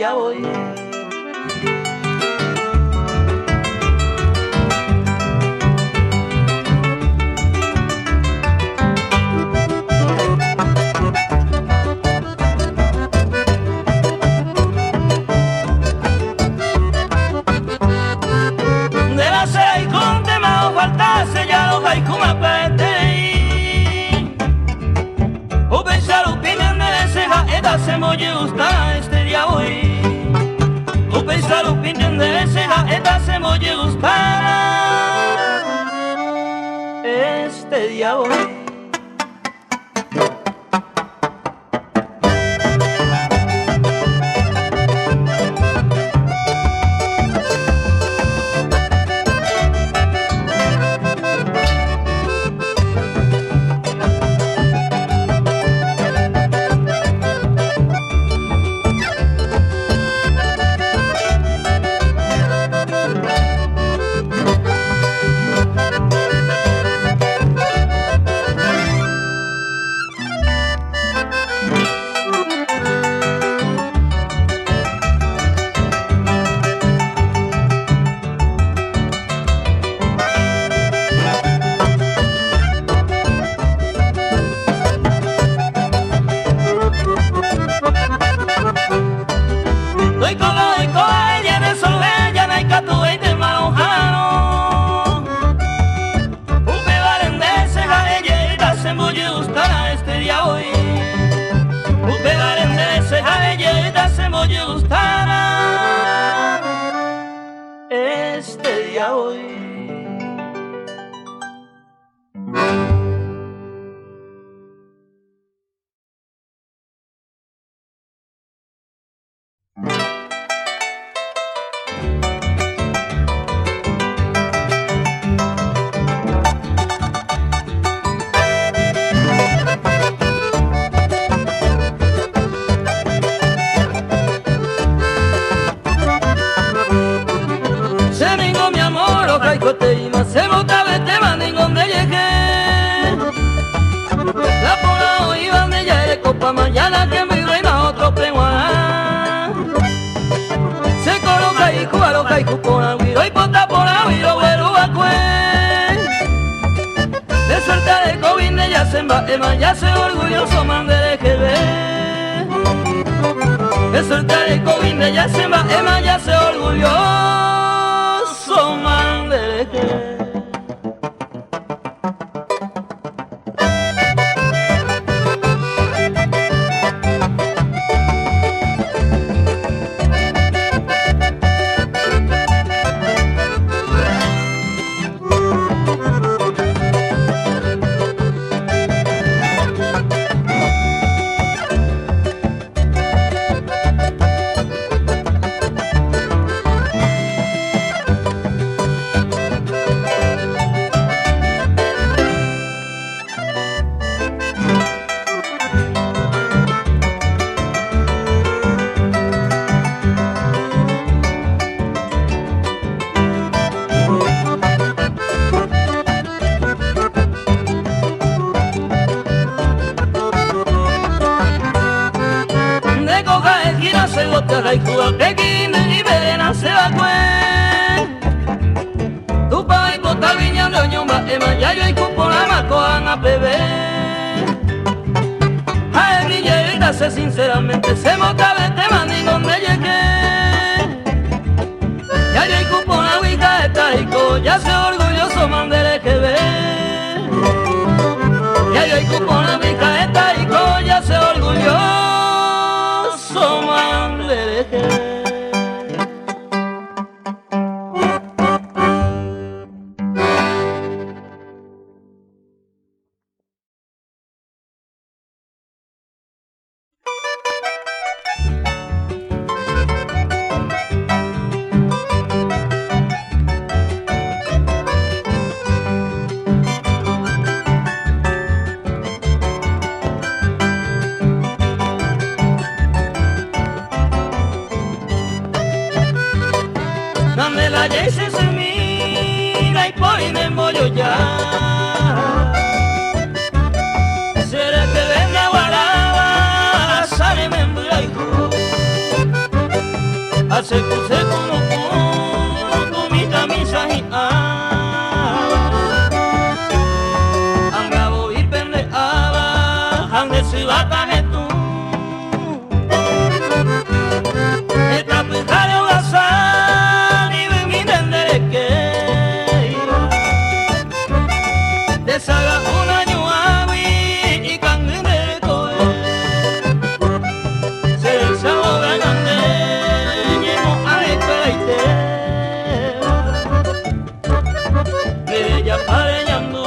día hoy. Se moye gusta este día hoy. O pensar o pinten de será esta se moye gusta este día hoy. Este día hoy. Se bota vete mandingo me llegué. La pola hoy van de ya de copa mañana que mi reina otro peguá. Se coloca y cubaloca y cupona guiro y pota por la guiro güero a cue. De suerte de COVID de ya se emba ya se orgulloso man de que ve. De suerte de COVID de ya se emba ya se orgulloso man de que ve. Se bota y cuba pequín y verena se va cuen. Tu pa y bota viñando ñomba ema ya yo y cupo la macoan a bebé. A mi llegada se sinceramente se bota vete mandingo me llegué. Ya yo y cupo la huica de Tajico ya se orgulloso mandele que ve. Ya yo y cupo la huica de Tajico ya se orgulloso bataje tú. Esta pujale ugasa ni me mintendere que desaga un año avi y cangre coe se desahoga grande lleno a esperarte de ella pareñando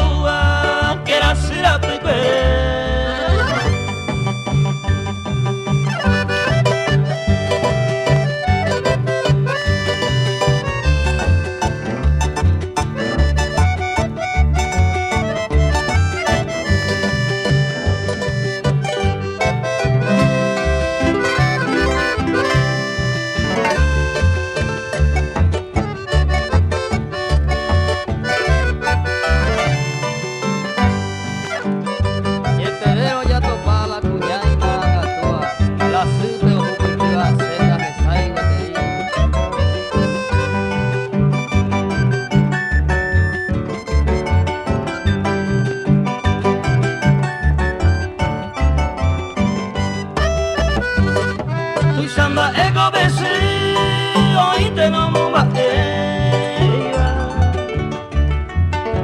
que era será pepe. Samba ego besi oíte no muba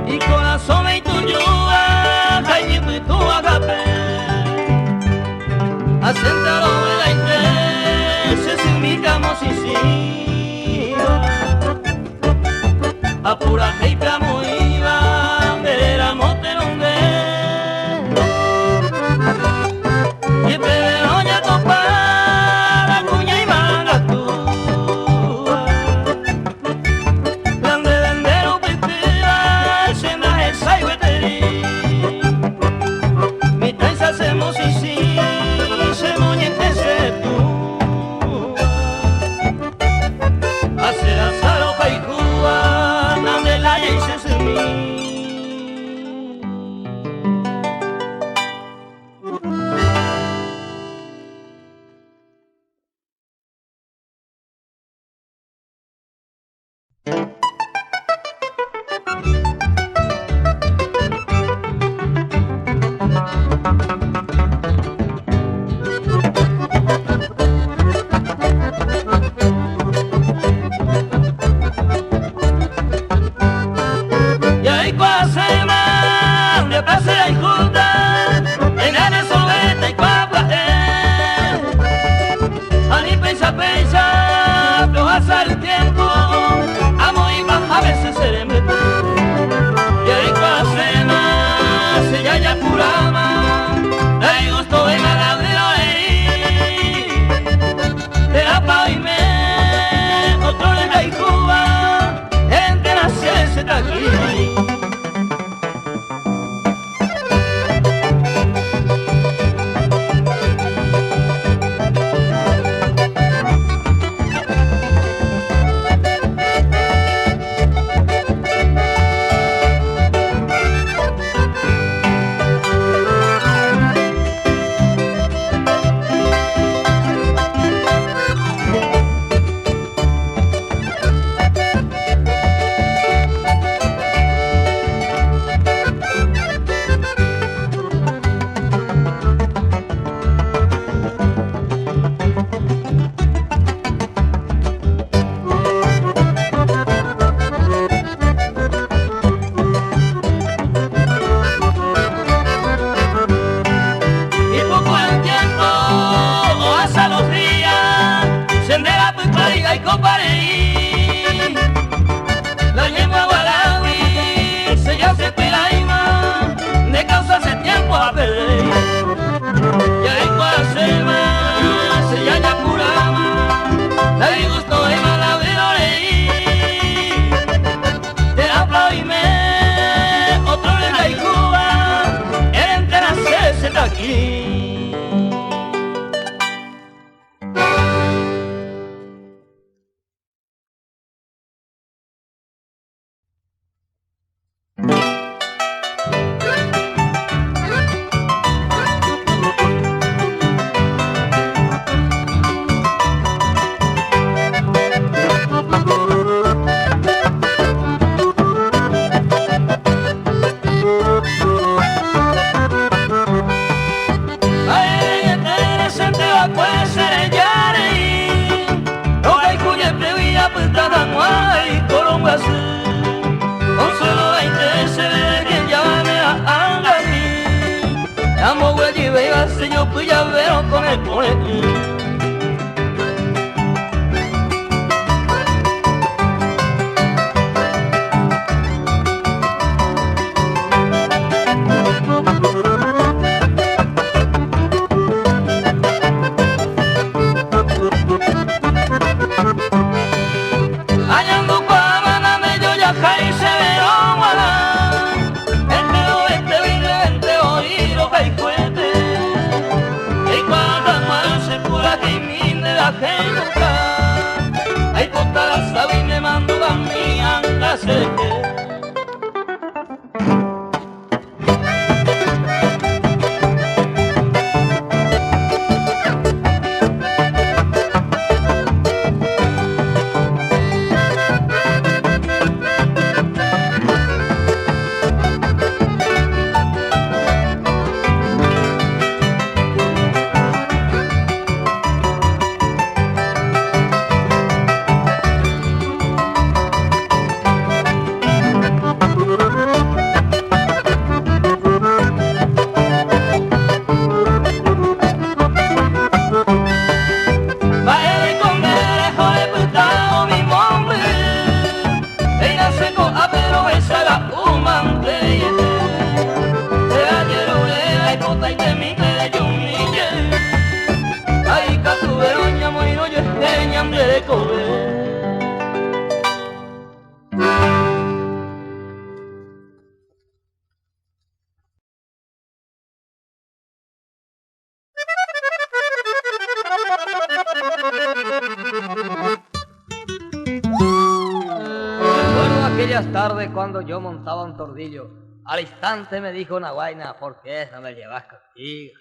y corazón me tuyo cañito y tu agape asentado en la iglesia sin mi camo si apura y plamo iba vera mote donde y pero ya topa hacer asado paikua, nande la dices mi yo fui llavero con el poeta. Ay, puta la sabe y me mando a mi anca. Aquellas tardes cuando yo montaba un tordillo, al instante me dijo una guaina, ¿por qué esa me llevas contigo?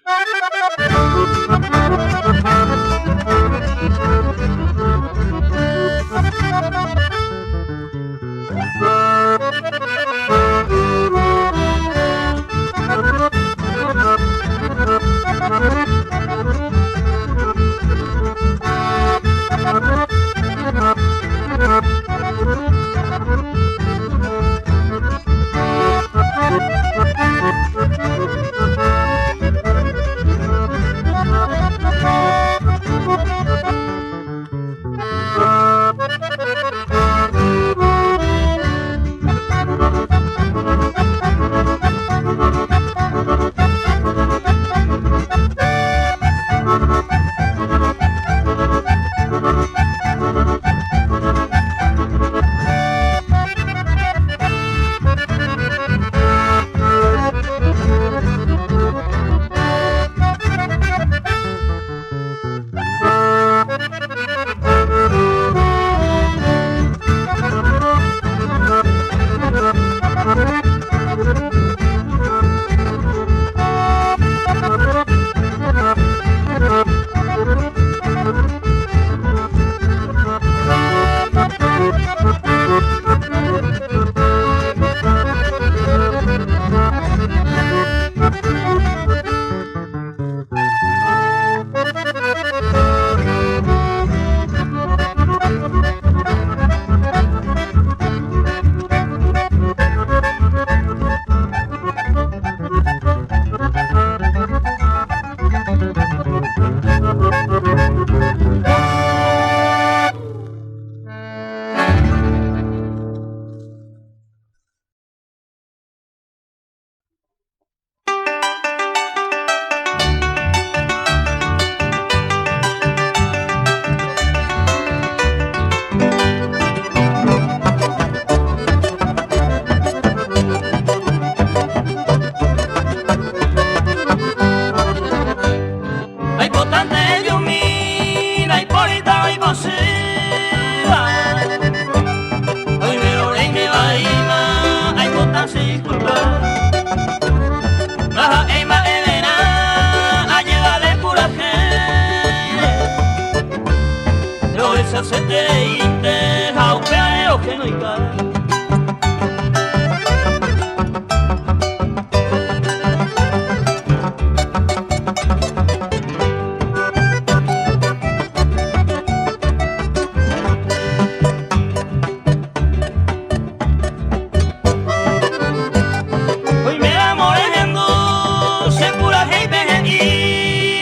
Se te ite, haupea o que no hay cara. Hoy me enamoré de se pura gente y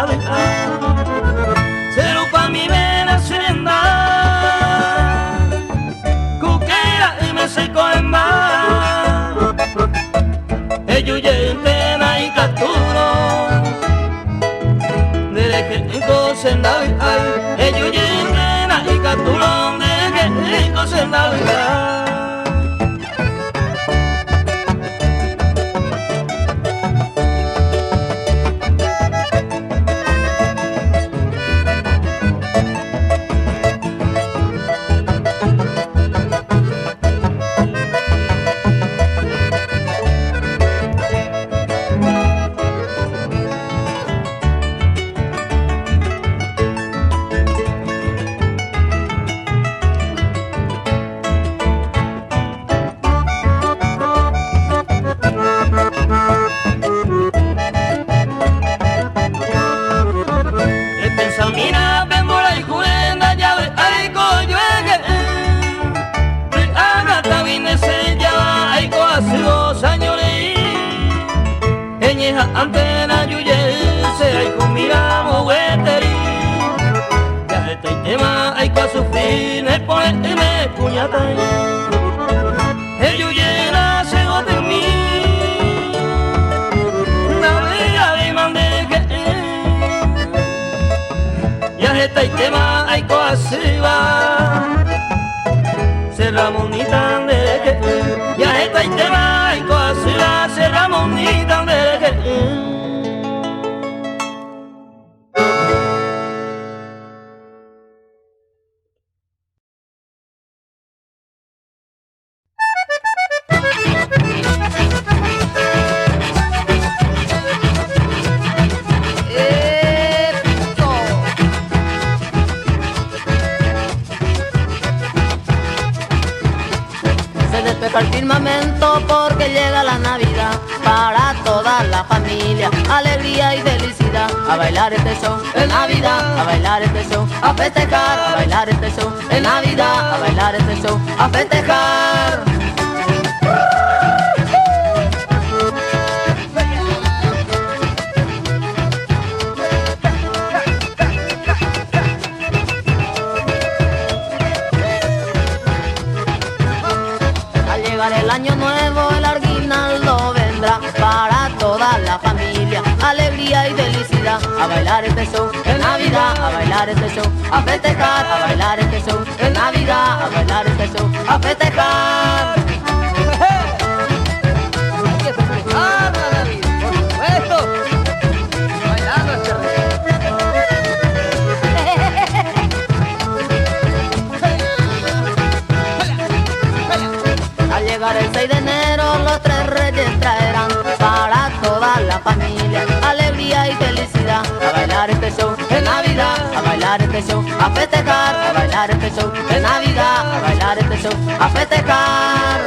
vida. Cero pa' mi vena serenda, cuquera y me seco en mar. Ellos llegan y capturo, desde que cosa en la vida. Ellos llegan y capturo, desde que cosa en la vida. Antena yuye se hay con miramo weteri ya está el tema hay que sufrir me pone me puñata el yuye nace de mí una liga de mande que ya está el tema hay que asiva cerramos ni tan de que ya está el tema hay que asiva cerramos ni tan de que al firmamento porque llega la Navidad para toda la familia, alegría y felicidad. A bailar este show en Navidad, a bailar este show, a festejar, a bailar este show en Navidad, a bailar este show, a festejar. El año nuevo, el aguinaldo vendrá para toda la familia, alegría y felicidad. A bailar este show en Navidad, a bailar este show, a festejar, a bailar este show en Navidad, a bailar este show, a festejar. Hay que festejar la Navidad, por supuesto, bailando este Llegar el 6 de enero los tres reyes traerán para toda la familia, alegría y felicidad. A bailar este show en Navidad, a bailar este show, a festejar, a bailar este show en Navidad, a bailar este show, a festejar.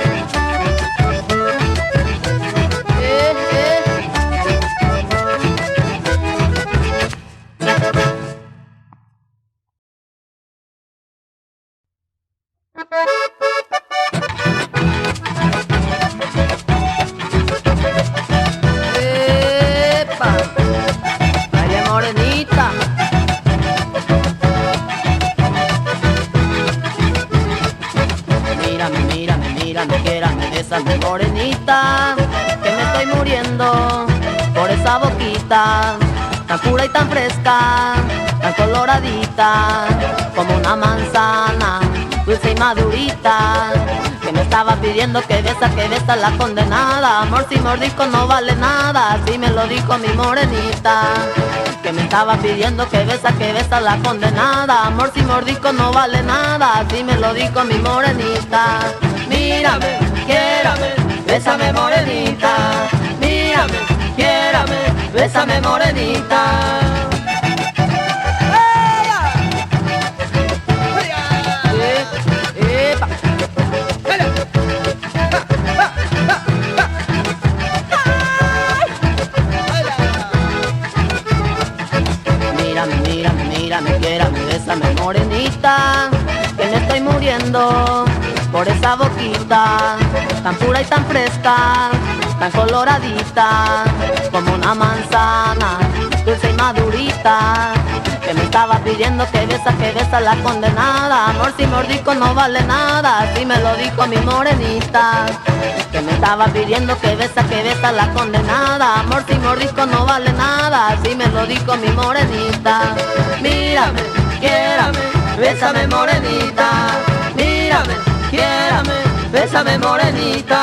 Morenita, que me estoy muriendo por esa boquita tan pura y tan fresca, tan coloradita como una manzana, dulce y madurita, que me estaba pidiendo que besa la condenada. Amor sin mordisco no vale nada, así me lo dijo mi morenita. Que me estaba pidiendo que besa la condenada. Amor sin mordisco no vale nada, así me lo dijo mi morenita. Mírame, quiérame, bésame morenita. Mírame, quiérame, bésame morenita. Mírame, quiérame, bésame morenita, que me estoy muriendo por esa boquita tan pura y tan fresca, tan coloradita como una manzana, dulce y madura. madurita, que me estaba pidiendo que besa la condenada. Amor sin mordisco no vale nada, así me lo dijo mi morenita. Que me estaba pidiendo que besa la condenada. Amor sin mordisco no vale nada, así me lo dijo mi morenita. Mírame, quiérame, bésame morenita. Mírame, quiérame, bésame morenita.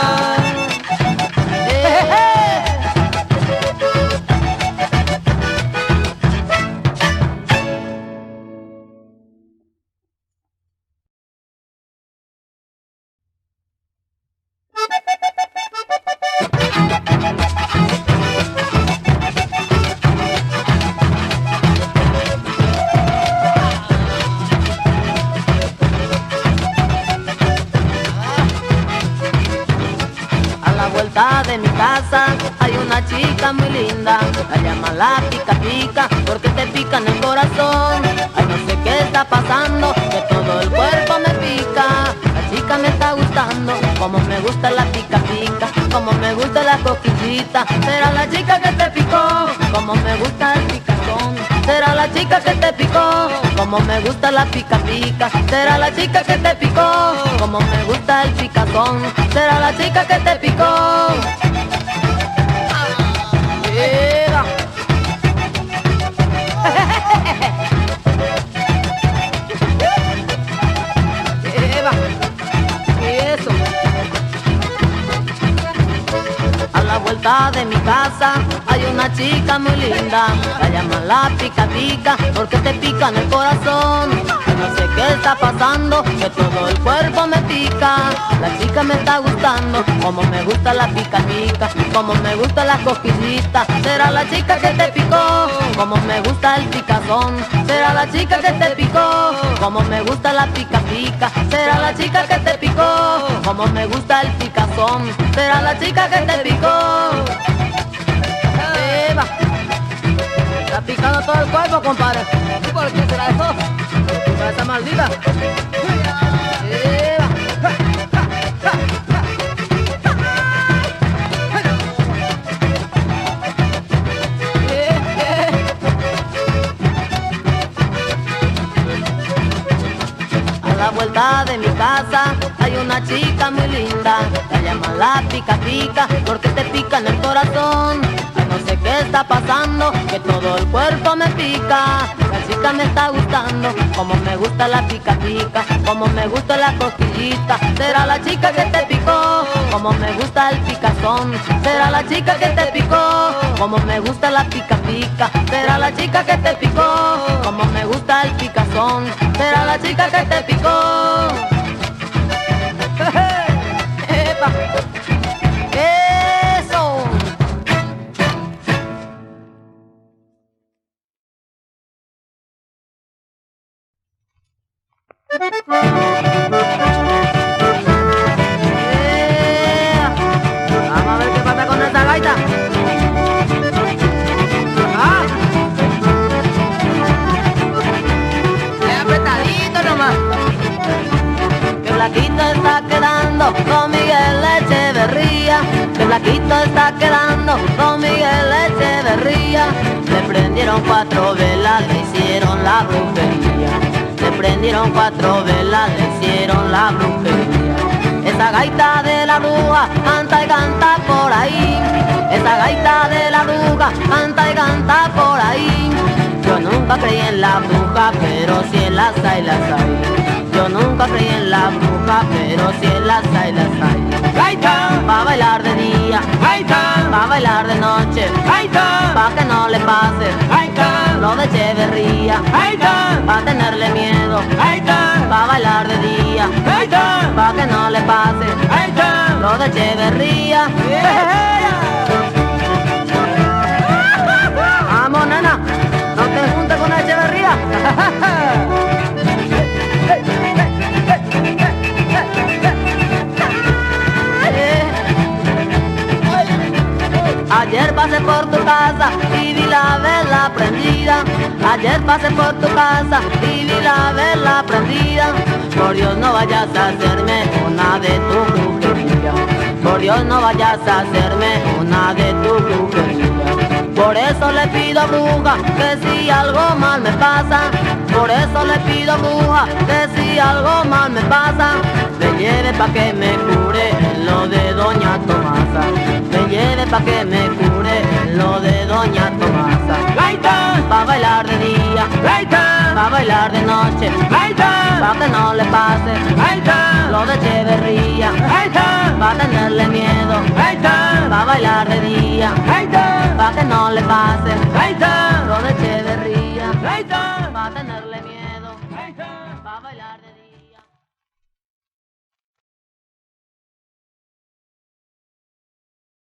De mi casa hay una chica muy linda, la llaman la pica pica, porque te pica en el corazón. Ay, no sé qué está pasando, que todo el cuerpo me pica. La chica me está gustando, como me gusta la pica pica, como me gusta la coquillita. Será la chica que te picó, como me gusta el picazón. Será la chica que te picó, como me gusta la pica pica. Será la chica que te picó, como me gusta el picazón. Será la chica que te picó. Eva. Eva. ¿Qué es eso? A la vuelta de mi casa hay una chica muy linda, la llaman la pica pica, porque te pica en el corazón. No sé qué está pasando, que todo el cuerpo me pica. La chica me está gustando, como me gusta la pica pica, como me gusta la cosquillita. Será la chica que te picó, como me gusta el picazón. Será la chica que te picó, como me gusta la pica pica. Será la chica que te picó, como me gusta el picazón. Será la chica que te picó. Eva, está picando todo el cuerpo, compadre. ¿Y por qué será eso? ¿Por esa maldita? Eva. A la vuelta de mi casa hay una chica muy linda, la llaman la pica pica, porque te pica en el corazón. Ay, no sé qué está pasando, que todo el cuerpo me pica. La chica me está gustando, como me gusta la pica pica, como me gusta la cosquillita. Será la chica que te picó, como me gusta el picazón. Será la chica que te picó, como me gusta la pica pica. Será la chica que te picó, como me gusta el picazón. Será la chica que te picó. ¡Epa! ¡Eso! Vamos a ver qué pasa con esta gaita. Apretadito nomás. Que Flaquito está quedando con Miguel Echeverría. Que Flaquito está quedando con Miguel Echeverría. Le prendieron 4 velas, le hicieron la brujería. Le prendieron 4 velas, le hicieron la brujería. Esa gaita de la bruja canta y canta por ahí. Esa gaita de la bruja canta y canta por ahí. Yo nunca creí en la bruja, pero si en las hay, las hay. Yo nunca creí en la bruja, pero si en las hay, las hay. Gaita, pa' bailar de día, gaita, pa' bailar de noche, gaita, pa' que no le pase, gaita, lo de Echeverría, gaita, pa' tenerle miedo, gaita, pa' bailar de día, gaita, pa' que no le pase, gaita, lo de Echeverría. Vamos, nena, no te juntes con Echeverría. Ayer pasé por tu casa y vi la vela prendida. Ayer pasé por tu casa y vi la vela prendida. Por Dios no vayas a hacerme una de tu brujería. Por Dios no vayas a hacerme una de tu brujería. Por eso le pido pido bruja, que si algo mal me pasa, por eso le pido bruja, que si algo mal me pasa, me lleve pa' que me cure lo de doña Tomasa, me lleve pa' que me cure lo de doña Tomasa. Gaita, Pa' bailar de día, gaita, pa' bailar de noche, gaita, pa' que no le pase gaita, lo de Echeverría, pa' gaita, tenerle miedo, gaita, bailar de día, pa' que no le pase lo de Echeverría, gaita, pa' que no le pase gaita, gaita, gaita, gaita, gaita, gaita, gaita, gaita, gaita, gaita, gaita, gaita, gaita, gaita, gaita, lo de Echeverría, pa' bailar de día, pa' que no le pase gaita,